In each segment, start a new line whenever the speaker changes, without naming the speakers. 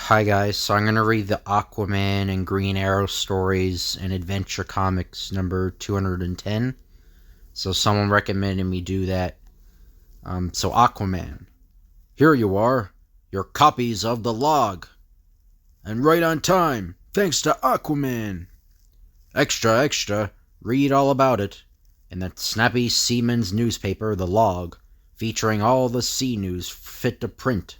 Hi guys, so I'm going to read the Aquaman and Green Arrow stories in Adventure Comics number 210. So someone recommended me do that. So Aquaman. Here you are, your copies of the log. And right on time, thanks to Aquaman. Extra, extra, read all about it in that snappy seaman's newspaper, The Log, featuring all the sea news fit to print.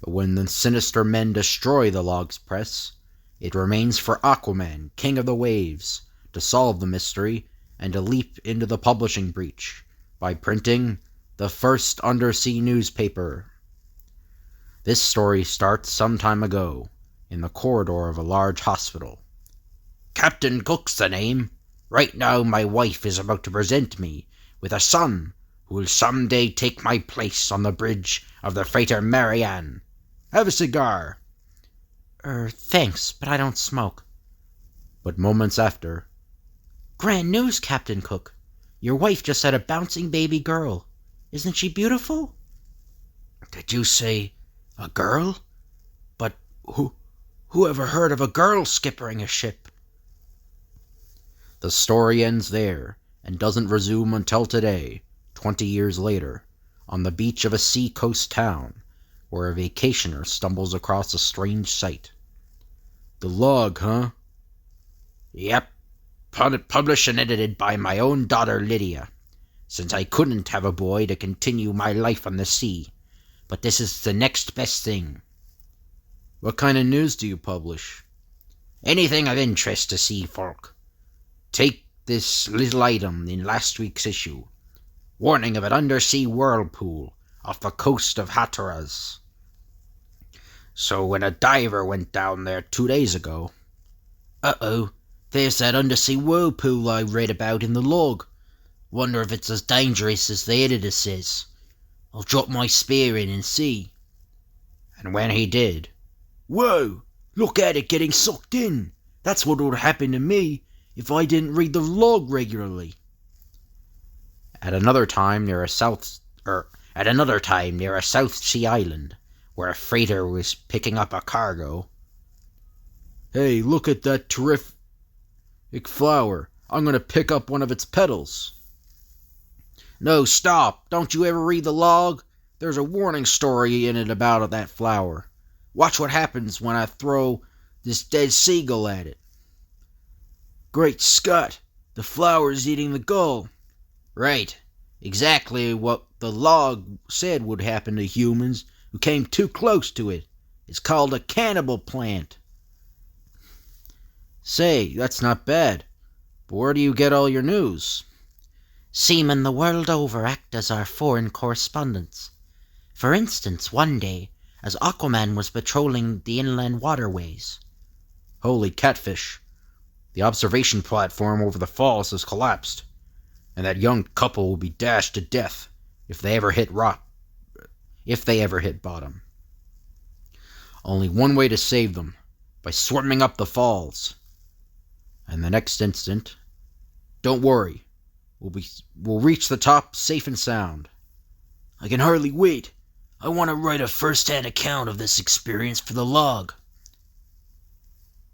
But when the sinister men destroy the log's press, it remains for Aquaman, king of the waves, to solve the mystery and to leap into the publishing breach by printing the first undersea newspaper. This story starts some time ago in the corridor of a large hospital. Captain Cook's the name. Right now my wife is about to present me with a son who will someday take my place on the bridge of the freighter Marianne. Have a cigar.
Thanks, but I don't smoke.
But moments after,
Grand news, Captain Cook. Your wife just had a bouncing baby girl. Isn't she beautiful?
Did you say a girl? But who ever heard of a girl skippering a ship? The story ends there and doesn't resume until today, 20 years later, on the beach of a seacoast town, where a vacationer stumbles across a strange sight. The log, huh? Yep. Published and edited by my own daughter Lydia, since I couldn't have a boy to continue my life on the sea. But this is the next best thing. What kind of news do you publish? Anything of interest to sea folk. Take this little item in last week's issue. Warning of an undersea whirlpool off the coast of Hatteras. So when a diver went down there 2 days ago...
Uh-oh, there's that undersea whirlpool I read about in the log. Wonder if it's as dangerous as the editor says. I'll drop my spear in and see.
And when he did...
Whoa! Look at it getting sucked in! That's what would happen to me if I didn't read the log regularly.
At another time near a South Sea island, where a freighter was picking up a cargo. Hey, look at that terrific flower. I'm going to pick up one of its petals. No, stop. Don't you ever read the log? There's a warning story in it about that flower. Watch what happens when I throw this dead seagull at it.
Great Scott, the flower's eating the gull.
Right. Exactly what the log said would happen to humans who came too close to it. It's called a cannibal plant. Say, that's not bad. But where do you get all your news?
Seamen the world over act as our foreign correspondents. For instance, one day, as Aquaman was patrolling the inland waterways.
Holy catfish. The observation platform over the falls has collapsed, and that young couple will be dashed to death if they ever hit bottom. Only one way to save them, by swimming up the falls. And the next instant, don't worry, we'll reach the top safe and sound.
I can hardly wait. I want to write a first-hand account of this experience for the log.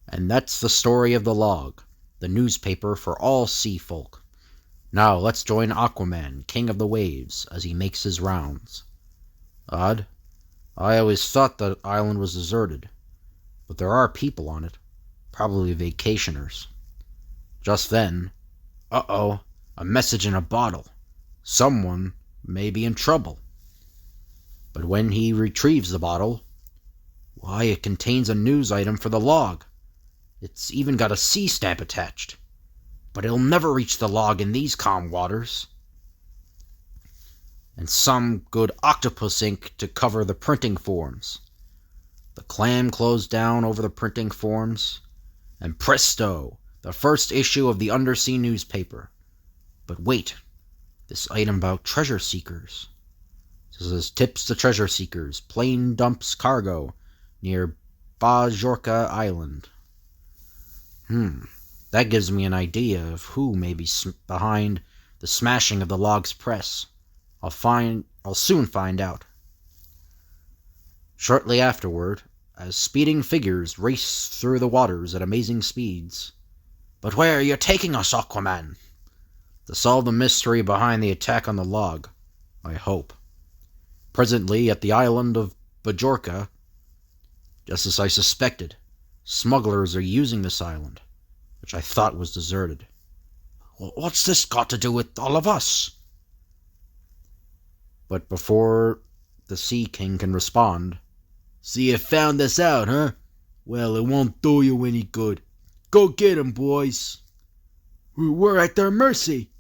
And that's the story of the log, the newspaper for all sea folk. Now let's join Aquaman, king of the waves, as he makes his rounds. Odd. I always thought the island was deserted, but there are people on it, probably vacationers. Just then, a message in a bottle. Someone may be in trouble. But when he retrieves the bottle, why, it contains a news item for the log. It's even got a sea stamp attached. But it'll never reach the log in these calm waters. And some good octopus ink to cover the printing forms. The clam closed down over the printing forms, and presto, the first issue of the undersea newspaper. But wait, this item about treasure seekers. This says tips to treasure seekers, plane dumps cargo near Bajorka Island. That gives me an idea of who may be behind the smashing of the log's press. I'll soon find out. Shortly afterward, as speeding figures race through the waters at amazing speeds.
But where are you taking us, Aquaman?
To solve the mystery behind the attack on the log, I hope. Presently, at the island of Bajorka, just as I suspected, smugglers are using this island, which I thought was deserted.
What's this got to do with all of us?
But before the Sea King can respond...
So you found us out, huh? Well, it won't do you any good. Go get 'em, boys. We're at their mercy.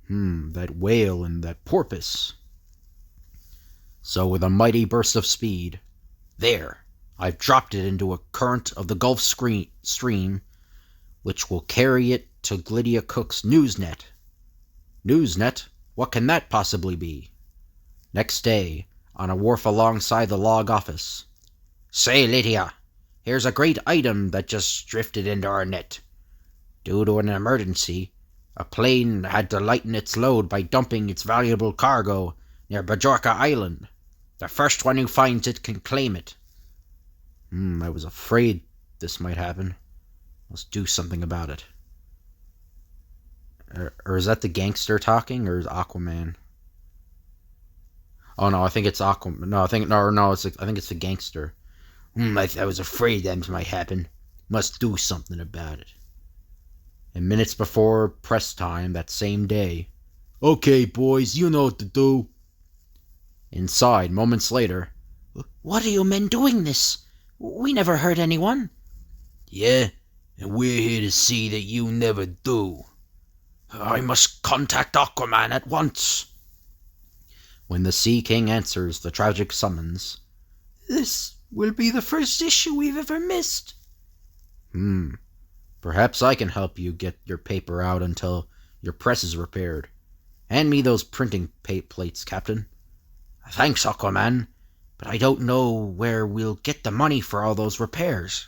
That whale and that porpoise. So with a mighty burst of speed, there, I've dropped it into a current of the Gulf Stream, which will carry it to Lydia Cook's Newsnet. Newsnet? What can that possibly be? Next day, on a wharf alongside the log office.
Say, Lydia, here's a great item that just drifted into our net. Due to an emergency, a plane had to lighten its load by dumping its valuable cargo near Bajorka Island. The first one who finds it can claim it.
I was afraid this might happen. Let's do something about it. Or is that the gangster talking, or is Aquaman? Oh no, I think it's Aquaman. No, I think it's the gangster.
I was afraid that might happen. Must do something about it.
And minutes before press time that same day.
Okay, boys, you know what to do.
Inside, moments later.
What are you men doing this? We never hurt anyone.
Yeah, and we're here to see that you never do.
I must contact Aquaman at once.
When the Sea King answers the tragic summons.
This will be the first issue we've ever missed.
Perhaps I can help you get your paper out until your press is repaired. Hand me those printing plates, Captain.
Thanks, Aquaman, but I don't know where we'll get the money for all those repairs.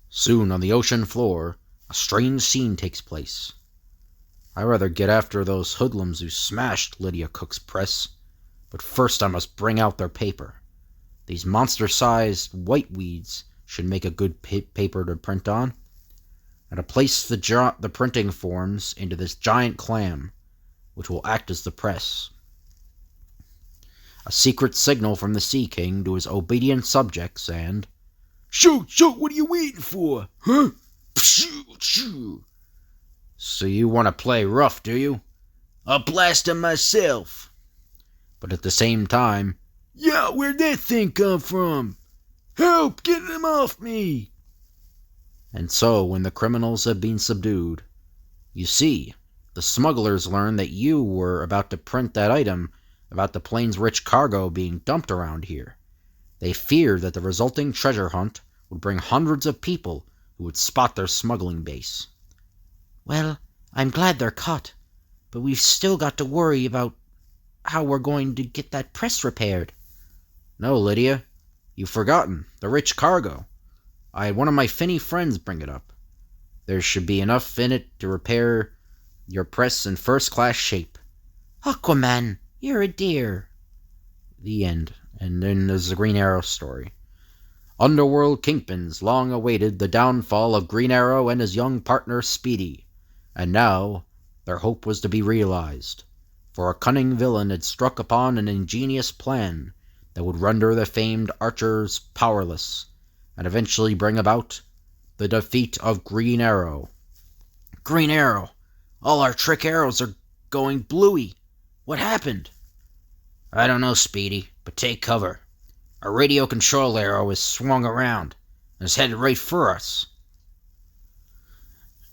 Soon, on the ocean floor, a strange scene takes place. I'd rather get after those hoodlums who smashed Lydia Cook's press, but first I must bring out their paper. These monster-sized whiteweeds should make a good paper to print on. And to place the printing forms into this giant clam, which will act as the press. A secret signal from the Sea King to his obedient subjects, and...
Shoot! What are you waiting for? Huh?
So you want to play rough, do you?
I'll blast him myself.
But at the same time...
Yeah, where'd that thing come from? Help! Get him off me!
And so, when the criminals have been subdued, you see, the smugglers learned that you were about to print that item about the plane's rich cargo being dumped around here. They feared that the resulting treasure hunt would bring hundreds of people who would spot their smuggling base.
Well, I'm glad they're caught, but we've still got to worry about how we're going to get that press repaired.
No, Lydia, you've forgotten the rich cargo. I had one of my finny friends bring it up. There should be enough in it to repair your press in first-class shape.
Aquaman, you're a dear.
The end. And then there's the Green Arrow story. Underworld kingpins long awaited the downfall of Green Arrow and his young partner Speedy, and now their hope was to be realized, for a cunning villain had struck upon an ingenious plan that would render the famed archers powerless, and eventually bring about the defeat of Green Arrow.
Green Arrow, all our trick arrows are going bluey. What happened?
I don't know, Speedy, but take cover. Our radio control arrow is swung around and is headed right for us.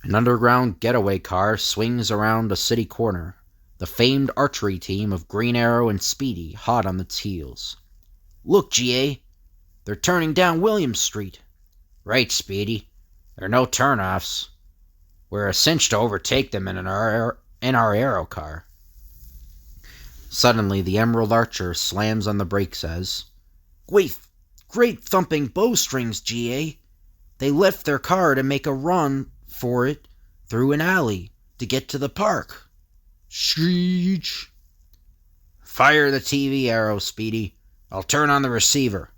An underground getaway car swings around a city corner, the famed archery team of Green Arrow and Speedy hot on its heels.
Look, G.A., they're turning down William Street.
Right, Speedy. There are no turnoffs. We're a cinch to overtake them in our arrow car.
Suddenly, the Emerald Archer slams on the brakes as...
Great thumping bowstrings, G.A. They left their car to make a run for it through an alley to get to the park.
Sheesh. Fire the TV arrow, Speedy. I'll turn on the receiver.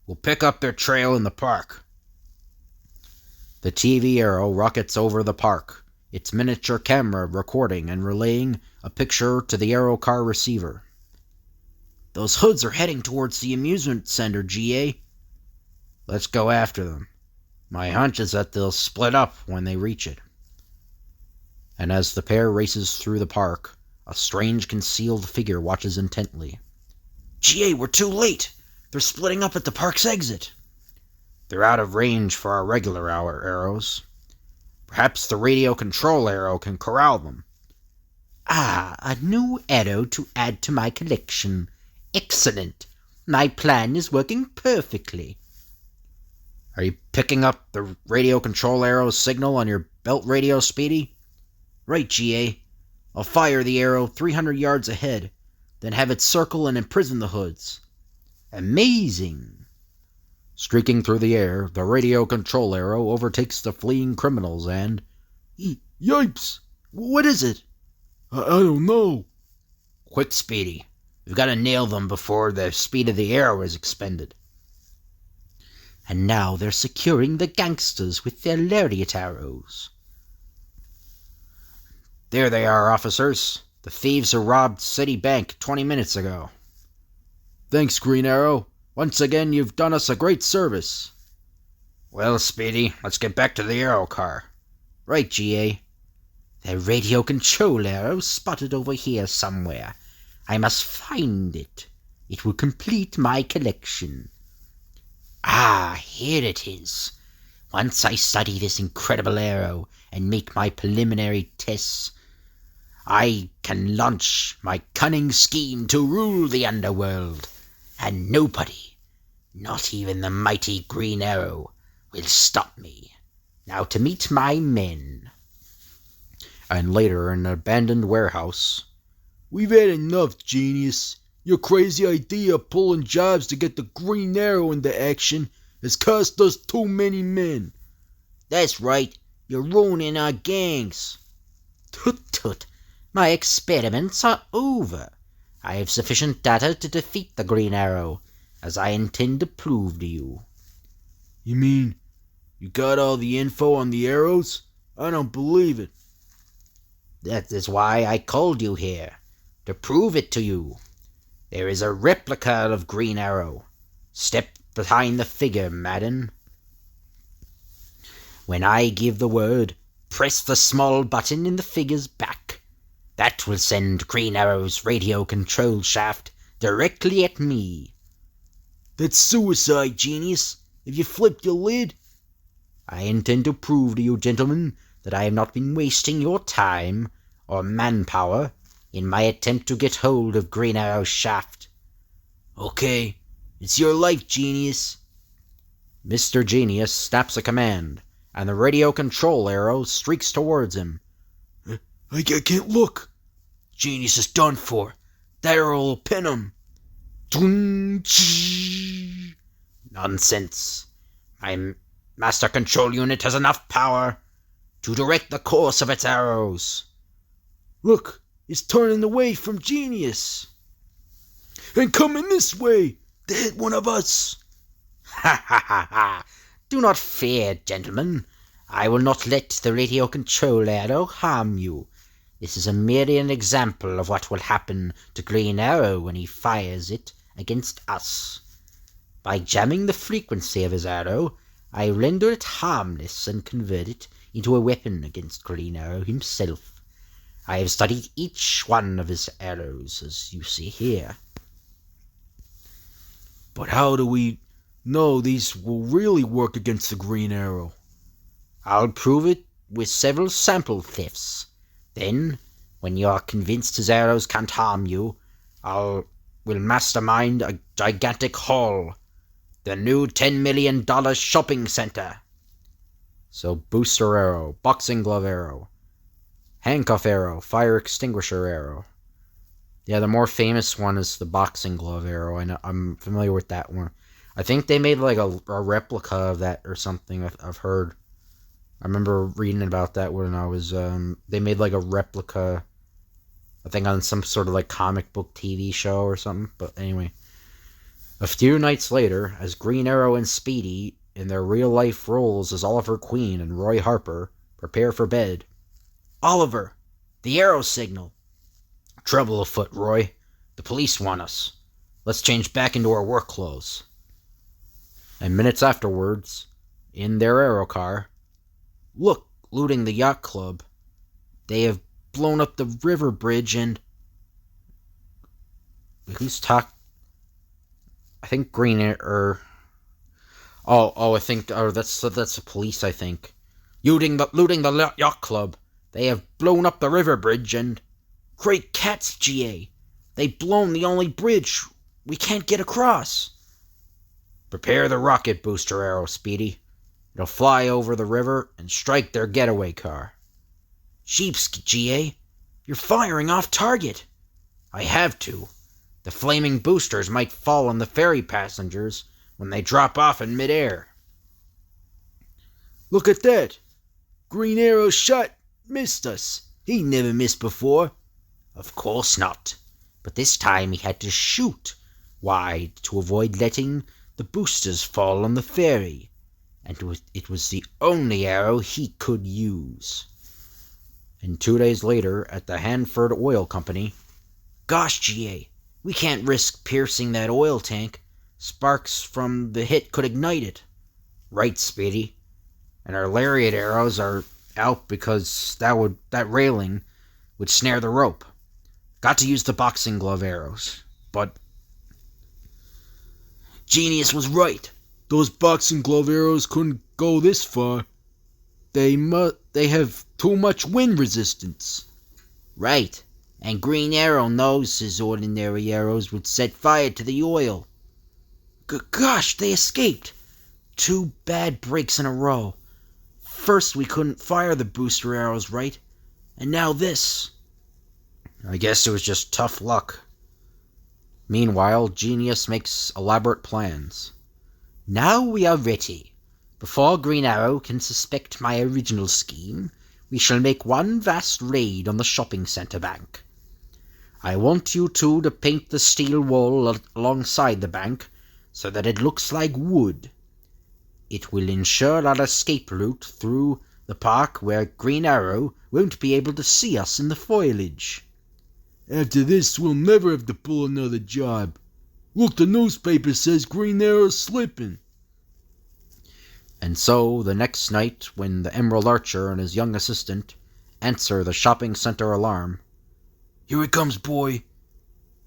We'll pick up their trail in the park.
The TV arrow rockets over the park, its miniature camera recording and relaying a picture to the arrow car receiver.
Those hoods are heading towards the amusement center, GA.
Let's go after them. My hunch is that they'll split up when they reach it. And as the pair races through the park, a strange concealed figure watches intently.
GA, we're too late. They're splitting up at the park's exit.
They're out of range for our regular hour arrows. Perhaps the radio control arrow can corral them.
Ah, a new arrow to add to my collection. Excellent. My plan is working perfectly.
Are you picking up the radio control arrow's signal on your belt radio, Speedy?
Right, GA. I'll fire the arrow 300 yards ahead, then have it circle and imprison the hoods.
Amazing.
Streaking through the air, the radio control arrow overtakes the fleeing criminals and...
Yipes! What is it? I don't know.
Quick, Speedy. We've got to nail them before the speed of the arrow is expended.
And now they're securing the gangsters with their lariat arrows.
There they are, officers. The thieves who robbed City Bank 20 minutes ago.
Thanks, Green Arrow. Once again, you've done us a great service.
Well, Speedy, let's get back to the arrow car.
Right, GA. The radio control arrow spotted over here somewhere. I must find it. It will complete my collection. Ah, here it is. Once I study this incredible arrow and make my preliminary tests, I can launch my cunning scheme to rule the underworld, and nobody, not even the mighty Green Arrow, will stop me. Now to meet my men.
And later, in an abandoned warehouse...
We've had enough, genius. Your crazy idea of pulling jobs to get the Green Arrow into action has cost us too many men.
That's right. You're ruining our gangs. Tut tut. My experiments are over. I have sufficient data to defeat the Green Arrow, as I intend to prove to you.
You mean you got all the info on the arrows? I don't believe it.
That is why I called you here, to prove it to you. There is a replica of Green Arrow. Step behind the figure, madam. When I give the word, press the small button in the figure's back. That will send Green Arrow's radio control shaft directly at me.
That's suicide, genius. Have you flipped your lid?
I intend to prove to you, gentlemen, that I have not been wasting your time or manpower in my attempt to get hold of Green Arrow's shaft.
Okay, it's your life, genius.
Mr. Genius snaps a command, and the radio control arrow streaks towards him.
I can't look. Genius is done for. That arrow will pin him.
Nonsense. My master control unit has enough power to direct the course of its arrows.
Look, it's turning away from Genius. And coming this way to hit one of us.
Ha ha ha ha. Do not fear, gentlemen. I will not let the radio control arrow harm you. This is merely an example of what will happen to Green Arrow when he fires it against us. By jamming the frequency of his arrow, I render it harmless and convert it into a weapon against Green Arrow himself. I have studied each one of his arrows, as you see here.
But how do we know these will really work against the Green Arrow?
I'll prove it with several sample thefts. Then, when you are convinced his arrows can't harm you, will mastermind a gigantic haul. The new $10 million shopping center.
So booster arrow, boxing glove arrow, handcuff arrow, fire extinguisher arrow. Yeah, the more famous one is the boxing glove arrow. I'm familiar with that one. I think they made like a replica of that or something. I've heard. I remember reading about that when I was. They made like a replica. I think on some sort of like comic book TV show or something. But anyway, A few nights later, as Green Arrow and Speedy, in their real-life roles as Oliver Queen and Roy Harper, prepare for bed.
Oliver, the arrow signal.
Trouble afoot, Roy. The police want us. Let's change back into our work clothes. And minutes afterwards, in their aero car,
Look, looting the yacht club. They have blown up the river bridge and...
Who's talk? I think Green Arrow. I think that's the police. I think looting the yacht club. They have blown up the river bridge and...
Great cats, GA. They've blown the only bridge. We can't get across.
Prepare the rocket booster arrow, Speedy. It'll fly over the river and strike their getaway car.
Jeeps, GA. You're firing off target.
I have to. The flaming boosters might fall on the ferry passengers when they drop off in midair.
Look at that. Green Arrow shot missed us. He never missed before.
Of course not. But this time he had to shoot wide to avoid letting the boosters fall on the ferry. And it was the only arrow he could use. And 2 days later, at the Hanford Oil Company...
Gosh, GA, we can't risk piercing that oil tank. Sparks from the hit could ignite it.
Right, Speedy. And our lariat arrows are out because that railing would snare the rope. Got to use the boxing glove arrows, but...
Genius was right.
Those boxing glove arrows couldn't go this far. They have too much wind resistance.
Right. And Green Arrow knows his ordinary arrows would set fire to the oil. Gosh, they escaped. 2 bad breaks in a row. First we couldn't fire the booster arrows right, and now this.
I guess it was just tough luck. Meanwhile, Genius makes elaborate plans.
Now we are ready. Before Green Arrow can suspect my original scheme, we shall make one vast raid on the shopping center bank. I want you two to paint the steel wall alongside the bank so that it looks like wood. It will ensure our escape route through the park where Green Arrow won't be able to see us in the foliage.
After this, we'll never have to pull another job. Look, the newspaper says Green Arrow's slipping.
And so, the next night, when the Emerald Archer and his young assistant answer the shopping center alarm...
Here he comes, boy.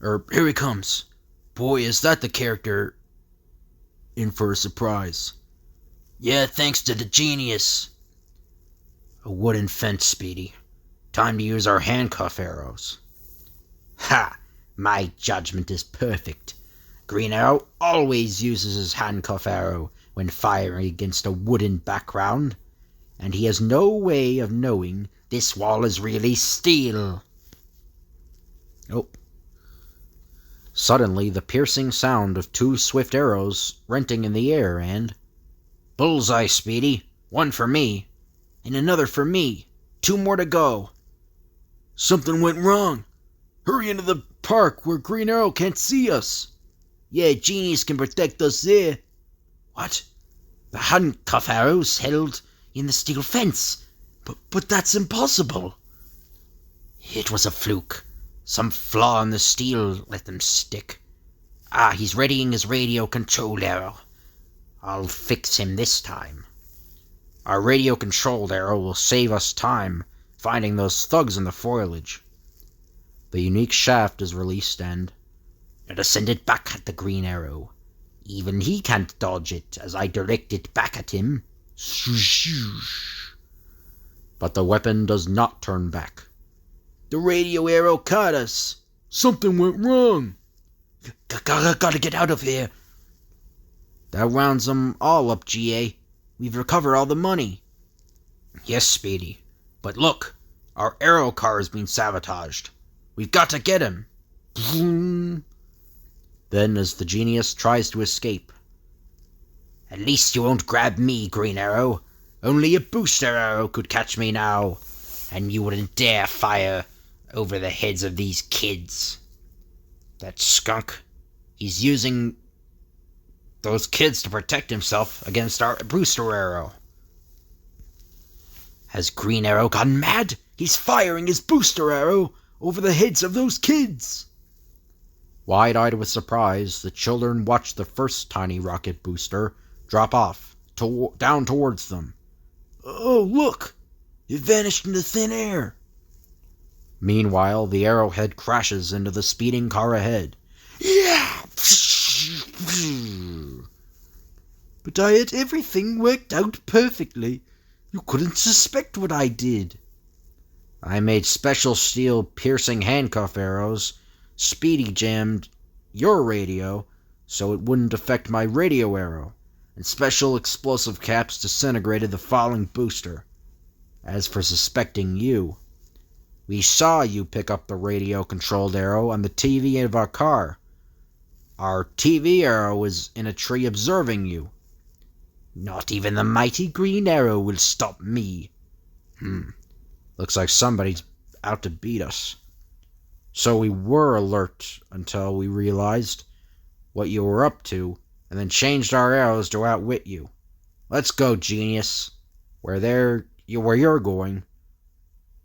Here he comes. Boy, is that the character in for a surprise.
Yeah, thanks to the genius.
A wooden fence, Speedy. Time to use our handcuff arrows.
Ha! My judgment is perfect. Green Arrow always uses his handcuff arrow when firing against a wooden background, and he has no way of knowing this wall is really steel.
Oh. Suddenly, the piercing sound of 2 swift arrows renting in the air, and...
Bullseye, Speedy. 1 for me. And another for me. 2 more to go.
Something went wrong. Hurry into the park where Green Arrow can't see us.
Yeah, Genius can protect us there. What? The handcuff arrows held in the steel fence. But that's impossible. It was a fluke. Some flaw in the steel let them stick. He's readying his radio control arrow. I'll fix him this time.
Our radio controlled arrow will save us time finding those thugs in the foliage. The unique shaft is released and...
Let us send it back at the Green Arrow. Even he can't dodge it as I direct it back at him.
But the weapon does not turn back.
The radio arrow caught us. Something went wrong.
Gotta get out of here.
That rounds them all up, GA.
We've recovered all the money.
Yes, Speedy. But look, our arrow car has been sabotaged. We've got to get him.
Vroom.
Then, as the genius tries to escape...
At least you won't grab me, Green Arrow. Only a booster arrow could catch me now. And you wouldn't dare fire over the heads of these kids. That skunk, he's using
those kids to protect himself against our booster arrow.
Has Green Arrow gone mad? He's firing his booster arrow over the heads of those kids.
Wide-eyed with surprise, the children watched the first tiny rocket booster drop off, down towards them.
Oh, look! It vanished into thin air.
Meanwhile, the arrowhead crashes into the speeding car ahead.
Yeah! But I had everything worked out perfectly. You couldn't suspect what I did.
I made special steel piercing handcuff arrows, speedy jammed your radio so it wouldn't affect my radio arrow, and special explosive caps disintegrated the falling booster. As for suspecting you, we saw you pick up the radio-controlled arrow on the TV of our car. Our TV arrow was in a tree observing you.
Not even the mighty Green Arrow will stop me.
Looks like somebody's out to beat us. So we were alert until we realized what you were up to, and then changed our arrows to outwit you. Let's go, genius. Where you're going,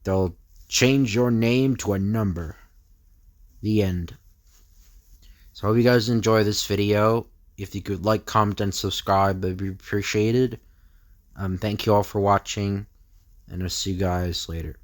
they'll change your name to a number. The end. So I hope you guys enjoy this video. If you could like, comment, and subscribe, that'd be appreciated. Thank you all for watching, and I'll see you guys later.